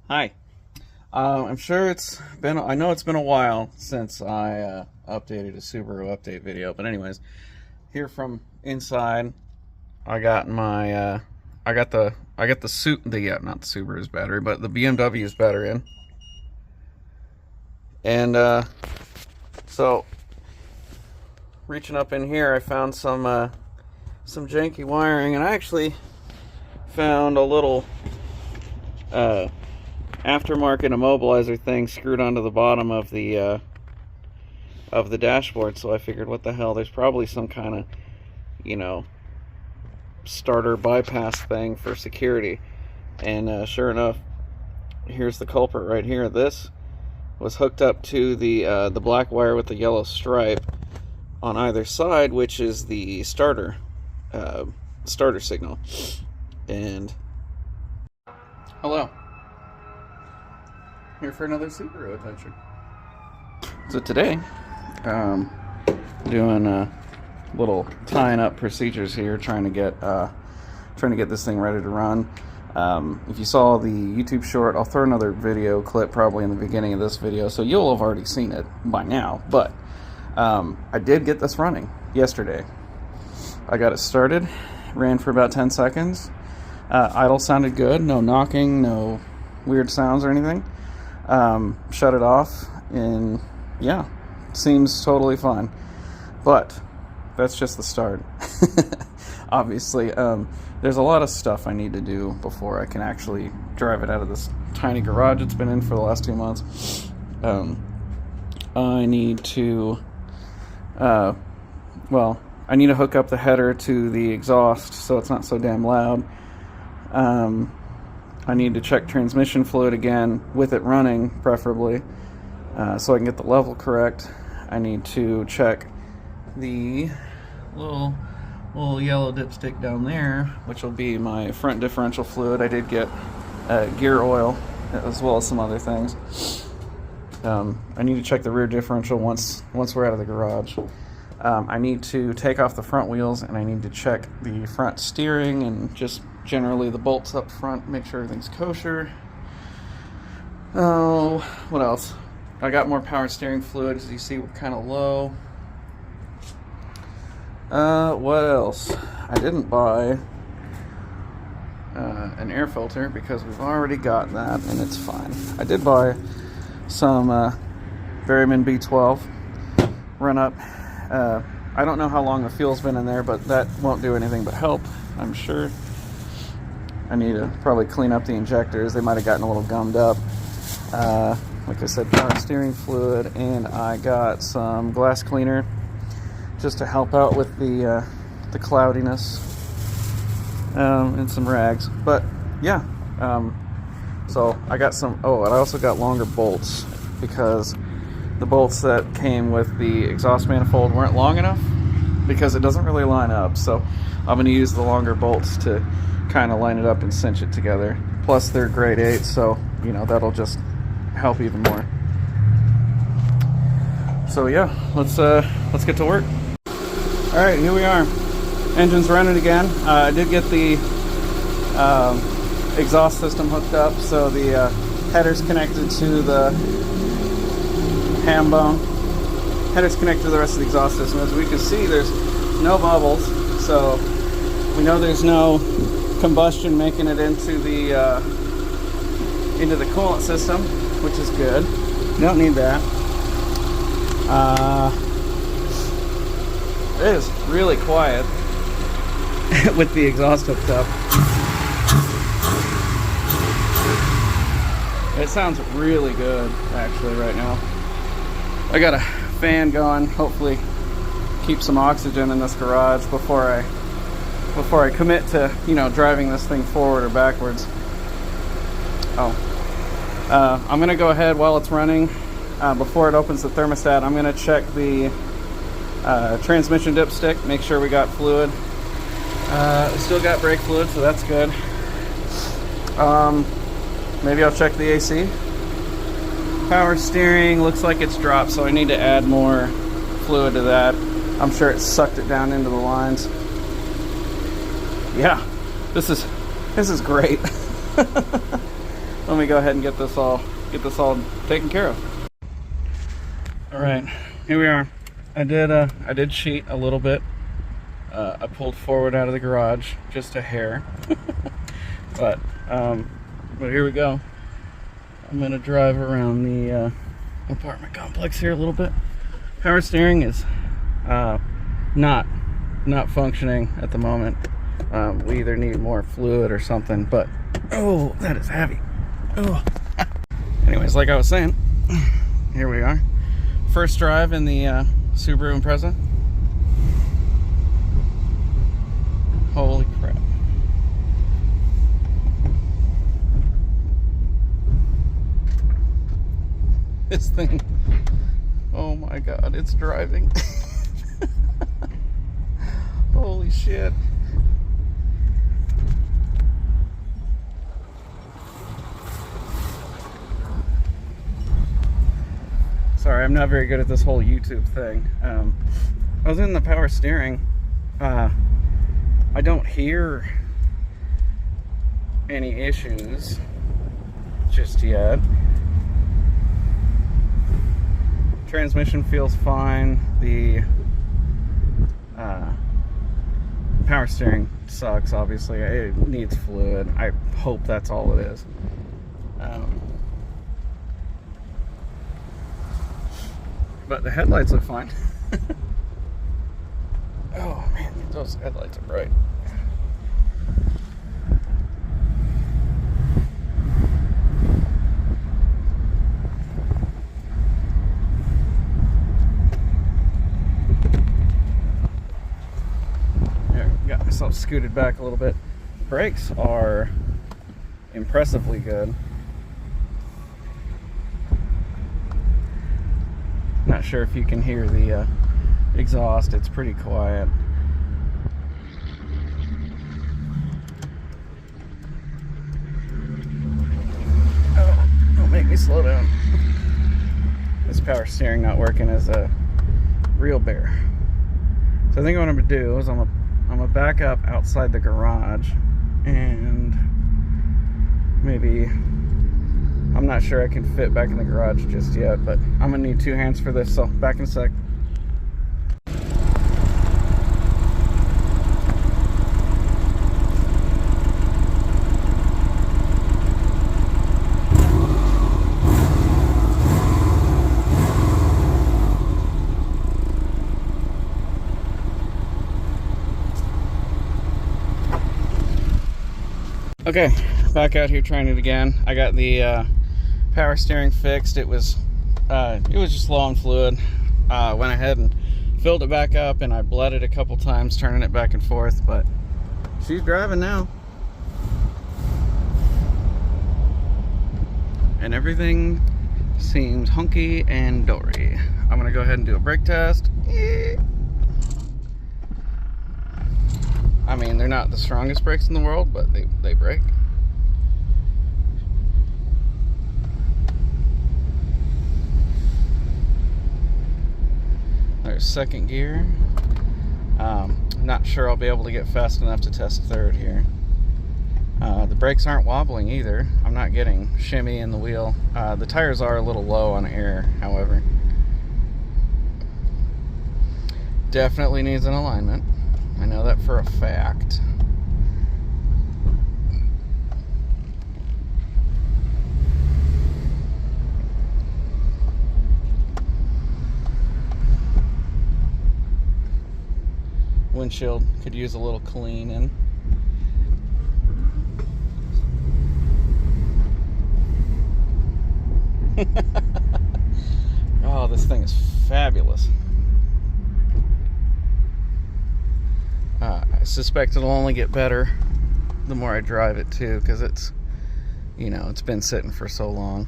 Hi. I'm sure I know it's been a while since I updated a Subaru update video, but anyways, here from inside, I got not the Subaru's battery, but the BMW's battery in. And so reaching up in here, I found some janky wiring, and I actually found a little aftermarket immobilizer thing screwed onto the bottom of the dashboard. So I figured, what the hell, there's probably some kind of, starter bypass thing for security. And sure enough, here's the culprit right here. This was hooked up to the black wire with the yellow stripe on either side, which is the starter signal. And hello, here for another Subaru adventure. So today, doing little tying up procedures here, trying to get this thing ready to run. If you saw the YouTube short, I'll throw another video clip probably in the beginning of this video, so you'll have already seen it by now. But I did get this running yesterday. I got it started, ran for about 10 seconds. Idle sounded good, no knocking, no weird sounds or anything. Shut it off, and yeah, seems totally fine. But that's just the start. Obviously, there's a lot of stuff I need to do before I can actually drive it out of this tiny garage it's been in for the last 2 months. I need to I need to hook up the header to the exhaust so it's not so damn loud. I need to check transmission fluid again with it running, preferably, so I can get the level correct. I need to check the little yellow dipstick down there, which will be my front differential fluid. I did get gear oil as well as some other things. I need to check the rear differential once we're out of the garage. I need to take off the front wheels, and I need to check the front steering and just generally the bolts up front, make sure everything's kosher. Oh, what else? I got more power steering fluid, as you see, we're kind of low. What else? I didn't buy an air filter because we've already got that, and it's fine. I did buy some Berryman B12 run up. I don't know how long the fuel's been in there, but that won't do anything but help, I'm sure. I need to probably clean up the injectors. They might have gotten a little gummed up. Like I said, power steering fluid, and I got some glass cleaner just to help out with the cloudiness, and some rags. But yeah, so I got some. Oh, and I also got longer bolts because the bolts that came with the exhaust manifold weren't long enough, because it doesn't really line up. So I'm going to use the longer bolts to kind of line it up and cinch it together. Plus they're grade 8, so that'll just help even more. So yeah, let's get to work. All right, here we are. Engine's running again. I did get the exhaust system hooked up, so the header's connected to the ham bone. Header's connected to the rest of the exhaust system. As we can see, there's no bubbles, so we know there's no combustion making it into the coolant system, which is good. You don't need that. It is really quiet with the exhaust hooked up. It sounds really good, actually, right now. I got a fan going, hopefully keep some oxygen in this garage before I commit to driving this thing forward or backwards. I'm gonna go ahead while it's running, before it opens the thermostat. I'm gonna check the transmission dipstick, make sure we got fluid. We still got brake fluid, so that's good. Maybe I'll check the AC. Power steering looks like it's dropped, so I need to add more fluid to that. I'm sure it sucked it down into the lines. Yeah, this is great. let me go ahead and get this all taken care of. All right, here we are. I did cheat a little bit. I pulled forward out of the garage just a hair, but here we go. I'm gonna drive around the apartment complex here a little bit. Power steering is not functioning at the moment. We either need more fluid or something, but oh, that is heavy. Oh. Anyways, like I was saying, here we are. First drive in the Subaru Impreza. Holy crap. This thing, oh my god, it's driving. Holy shit. Sorry, I'm not very good at this whole YouTube thing. I was in the power steering. I don't hear any issues just yet. Transmission feels fine. The power steering sucks, obviously. It needs fluid. I hope that's all it is. But the headlights look fine. Oh man, those headlights are bright. There, got myself scooted back a little bit. Brakes are impressively good. Not sure if you can hear the exhaust. It's pretty quiet. Oh, don't make me slow down. This power steering not working is a real bear. So I think what I'm gonna do is I'm gonna back up outside the garage and maybe, I'm not sure I can fit back in the garage just yet, but I'm gonna need 2 hands for this, so back in a sec. Okay, back out here trying it again. I got the power steering fixed. It was just low on fluid. Went ahead and filled it back up, and I bled it a couple times, turning it back and forth, but she's driving now. And everything seems hunky and dory. I'm gonna go ahead and do a brake test. I mean, they're not the strongest brakes in the world, but they brake. There's second gear. Not sure I'll be able to get fast enough to test third here. The brakes aren't wobbling either. I'm not getting shimmy in the wheel. The tires are a little low on air, however. Definitely needs an alignment. I know that for a fact. Windshield could use a little cleaning. Oh, this thing is fabulous. I suspect it'll only get better the more I drive it too, because it's, you know, it's been sitting for so long.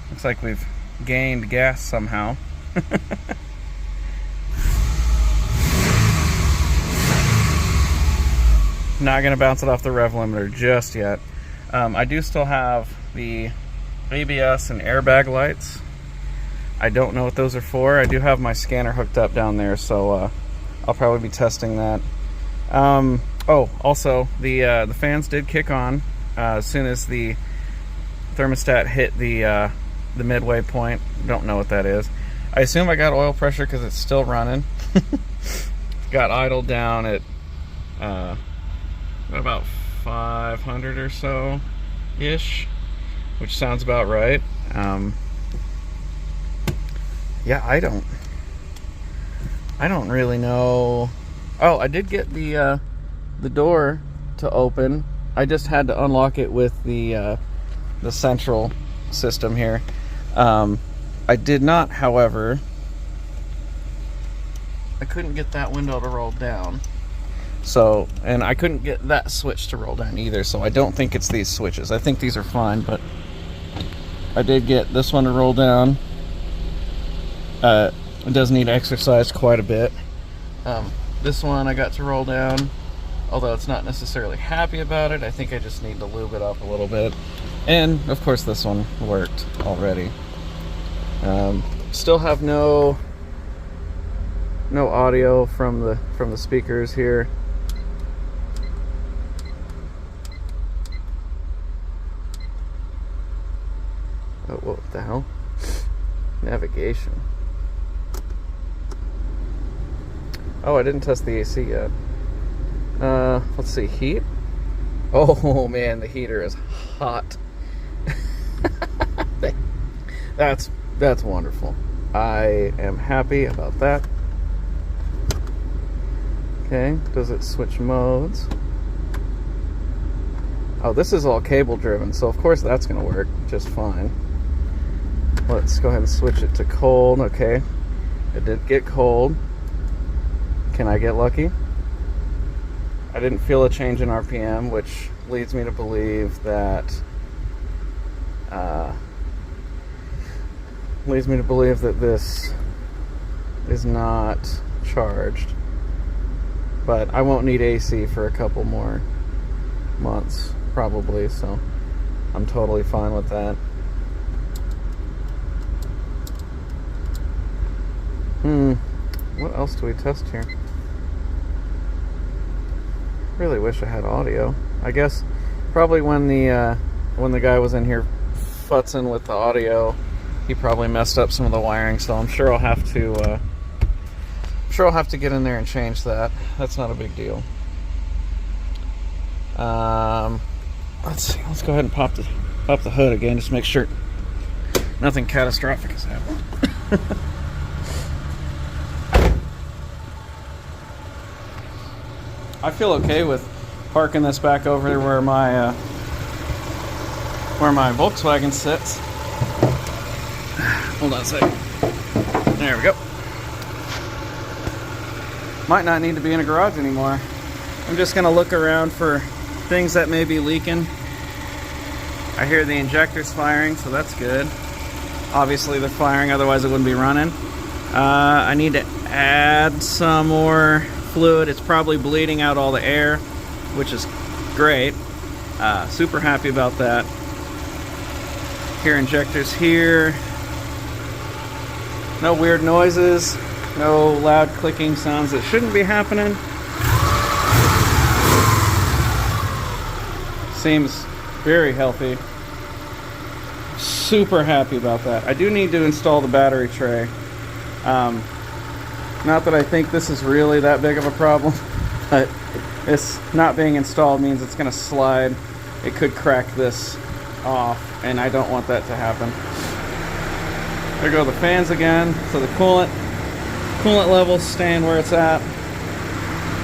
Looks like we've gained gas somehow. Not gonna bounce it off the rev limiter just yet. I do still have the ABS and airbag lights I don't know what those are for. I do have my scanner hooked up down there, so I'll probably be testing that. Oh, also, the fans did kick on as soon as the thermostat hit the midway point. Don't know what that is. I assume I got oil pressure because it's still running. Got idled down at about 500 or so ish, which sounds about right. Yeah, I don't really know. Oh, I did get the door to open. I just had to unlock it with the central system here. I did not, however, I couldn't get that window to roll down. So, and I couldn't get that switch to roll down either, so I don't think it's these switches. I think these are fine, but I did get this one to roll down. It does need exercised quite a bit. This one I got to roll down, although it's not necessarily happy about it. I think I just need to lube it up a little bit. And of course this one worked already. Still have no audio from the speakers here. Oh, what the hell? Navigation. Oh, I didn't test the AC yet. Let's see, heat. Oh man, the heater is hot. That's wonderful. I am happy about that. Okay, does it switch modes? Oh, this is all cable driven, so of course that's gonna work just fine. Let's go ahead and switch it to cold. Okay, it did get cold. Can I get lucky? I didn't feel a change in RPM, which leads me to believe that this is not charged. But I won't need AC for a couple more months, probably, so I'm totally fine with that. What else do we test here? Really wish I had audio. I guess probably when the guy was in here futzing with the audio, he probably messed up some of the wiring, so I'm sure I'll have to get in there and change that. That's not a big deal. Let's see. Let's go ahead and pop the hood again, just to make sure nothing catastrophic has happened. I feel okay with parking this back over there where my Volkswagen sits. Hold on a second. There we go. Might not need to be in a garage anymore. I'm just gonna look around for things that may be leaking. I hear the injectors firing, so that's good. Obviously they're firing, otherwise it wouldn't be running. I need to add some more fluid. It's probably bleeding out all the air, which is great. Super happy about that. Hear injectors here. No weird noises, no loud clicking sounds that shouldn't be happening. Seems very healthy. Super happy about that. I do need to install the battery tray. Not that I think this is really that big of a problem, but this not being installed means it's going to slide. It could crack this off, and I don't want that to happen. There go the fans again. So the coolant level's staying where it's at.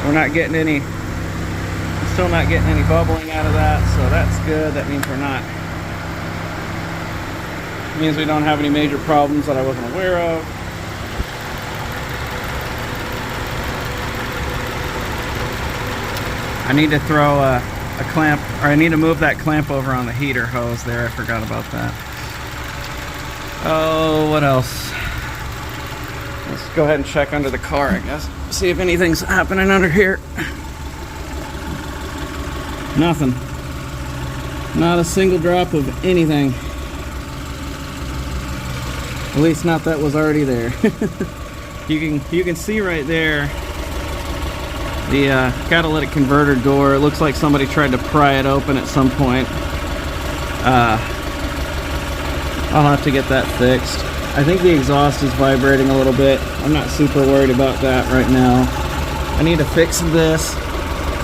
We're not getting any, still not getting any bubbling out of that, so that's good. That means means we don't have any major problems that I wasn't aware of. I need to throw a clamp, or I need to move that clamp over on the heater hose there. I forgot about that. Oh, what else? Let's go ahead and check under the car, I guess. See if anything's happening under here. Nothing. Not a single drop of anything. At least not that was already there. You can see right there the catalytic converter door. It looks like somebody tried to pry it open at some point. I'll have to get that fixed. I think the exhaust is vibrating a little bit. I'm not super worried about that right now. I need to fix this.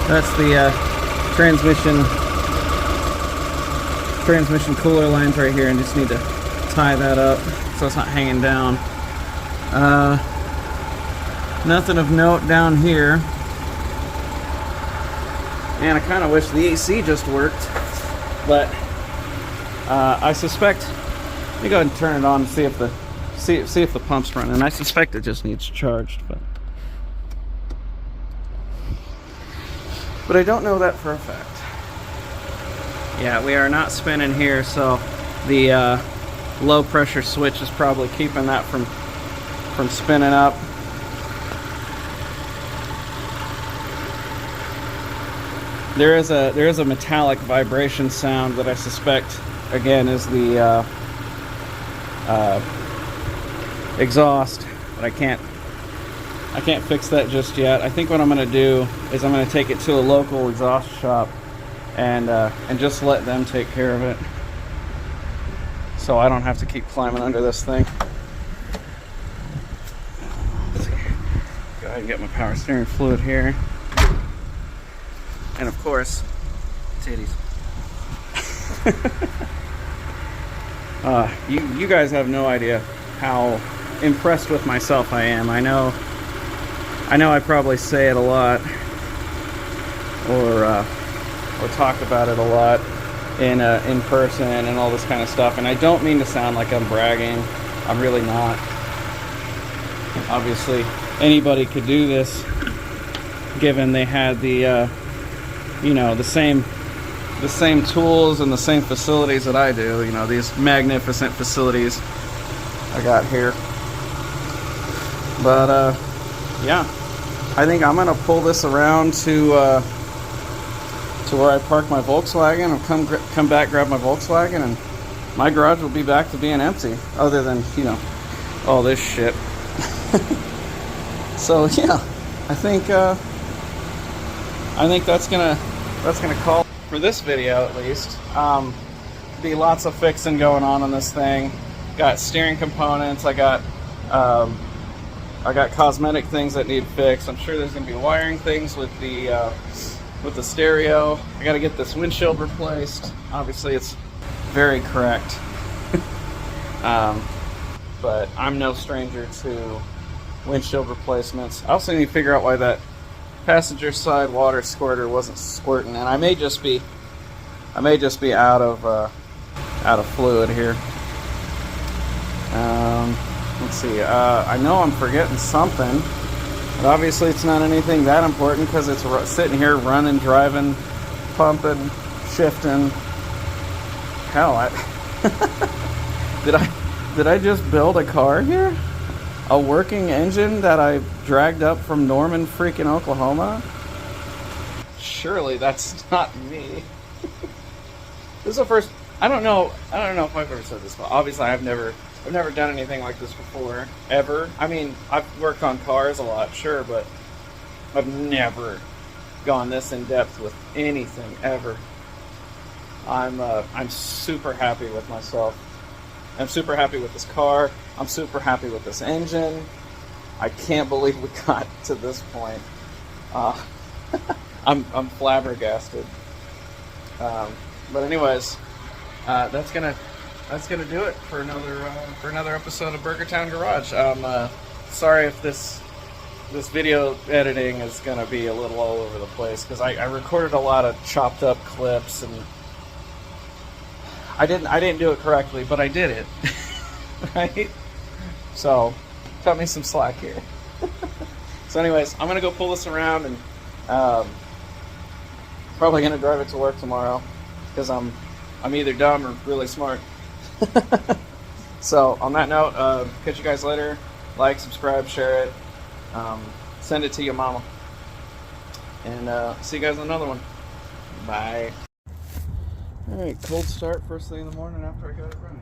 That's the transmission cooler lines right here, and just need to tie that up so it's not hanging down. Nothing of note down here. Man, I kind of wish the AC just worked, but I suspect. Let me go ahead and turn it on and see if the pump's running. I suspect it just needs charged, but I don't know that for a fact. Yeah, we are not spinning here, so the low pressure switch is probably keeping that from spinning up. There is a metallic vibration sound that I suspect, again, is the exhaust, but I can't fix that just yet. I think what I'm going to do is I'm going to take it to a local exhaust shop and just let them take care of it, so I don't have to keep climbing under this thing. Let's see. Go ahead and get my power steering fluid here, and of course, titties. You guys have no idea how impressed with myself I am. I know I probably say it a lot, or talk about it a lot in person and all this kind of stuff, and I don't mean to sound like I'm bragging. I'm really not. Obviously, anybody could do this, given they had the same tools and the same facilities that I do. You know, these magnificent facilities I got here. But yeah, I think I'm gonna pull this around to where I park my Volkswagen, and come back, grab my Volkswagen, and my garage will be back to being empty, other than, you know, all this shit. So yeah, I think that's gonna call for this video, at least. Be lots of fixing going on this thing. Got steering components. I got cosmetic things that need fixed. I'm sure there's gonna be wiring things with the stereo. I got to get this windshield replaced. Obviously, it's very correct. But I'm no stranger to windshield replacements. I also need to figure out why that passenger side water squirter wasn't squirting, and I may just be out of fluid here. Let's see. I know I'm forgetting something, but obviously it's not anything that important because it's sitting here running, driving, pumping, shifting. Hell, did I just build a car here? A working engine that I dragged up from Norman, freaking Oklahoma? Surely that's not me. This is the first. I don't know if I've ever said this, but obviously I've never done anything like this before, ever. I mean, I've worked on cars a lot, sure, but I've never gone this in depth with anything ever. I'm super happy with myself. I'm super happy with this car. I'm super happy with this engine. I can't believe we got to this point. I'm flabbergasted. But anyways, that's gonna do it for another episode of Burger Town Garage. Sorry if this video editing is gonna be a little all over the place, because I recorded a lot of chopped up clips, and I didn't do it correctly, but I did it. Right? So cut me some slack here. So anyways, I'm gonna go pull this around, and probably gonna drive it to work tomorrow, because I'm either dumb or really smart. So on that note, catch you guys later. Like, subscribe, share it, send it to your mama, and see you guys in another one. Bye. Alright, cold start first thing in the morning after I got it running.